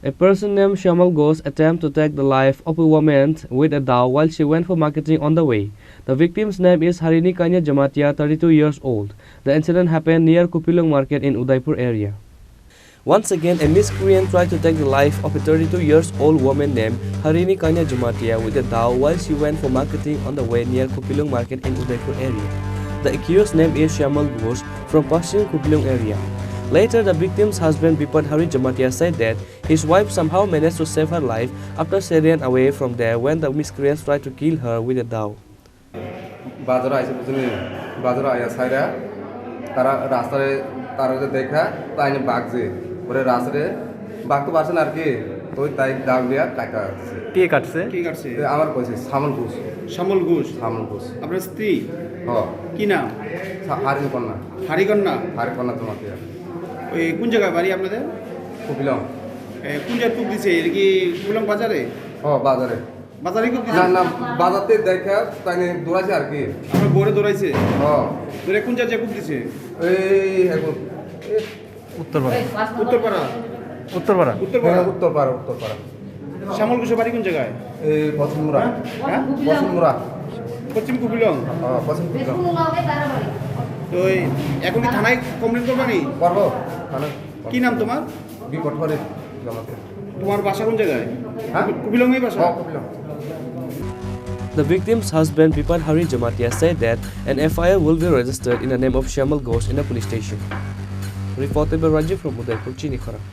A person named Shyamal Ghosh attempted to take the life of a woman with a dao while she went for marketing on the way. The victim's name is Harini Kanya Jamatia, 32 years old. The incident happened near Kupilung Market in Udaipur area. Once again, a miscreant tried to take the life of a 32 years old woman named Harini Kanya Jamatia with a dao while she went for marketing on the way near Kupilung Market in Udaipur area. The accused's name is Shyamal Ghosh from Paschim Kupilung area. Later, the victim's husband Bipat Hari Jamatia said that his wife somehow managed to save her life after she ran away from there when the miscreants tried to kill her with a dao. বাজারে আইসে বুঝলি বাজারে আয়া সাইরা তারা রাস্তায় তারা যে দেখা তাই না বাঘ যে ওরে রাস্তায় বাঘ তো বাসেন আর কি তো তাই দাগ দিয়া কাটা আছে কে কাটছে আমার কইছে শ্যামল ঘোষ আপনার স্ত্রী হ্যাঁ কি নাম হারিকন্যা হারিকন্যা তোমাকে ওই কোন জায়গায় বাড়ি আপনাদের কপিলং কোন জায়গায় কূপ দিছে এটা কি কুলং বাজারে বাজারে কূপ দিছে না বাজারতে দেখা তাই না দৌড়াইছে আর কি আপনার বোরে দৌড়াইছে হ্যাঁ দৌড়ে কোন জায়গায় কূপ দিছে এই উত্তরপাড়া শ্যামল ঘোষের বাড়ি কোন জায়গায় এই পশ্চিমুরা পশ্চিম কুপিলং পশ্চিম কুপিলং তো এখন কি থানায় কমপ্লেন করবানি করবো কি নাম তোমার বিপদ হরে জমাতে তোমার বাসা কোন জায়গায় হ্যাঁ কুপিলংয়েই বাসা কুপিলং The victim's husband Bipat Hari Jamatia said that an FIR will be registered in the name of Shyamal Ghosh in a police station. Reported by Rajiv from Udaipur, Chini, Khorang.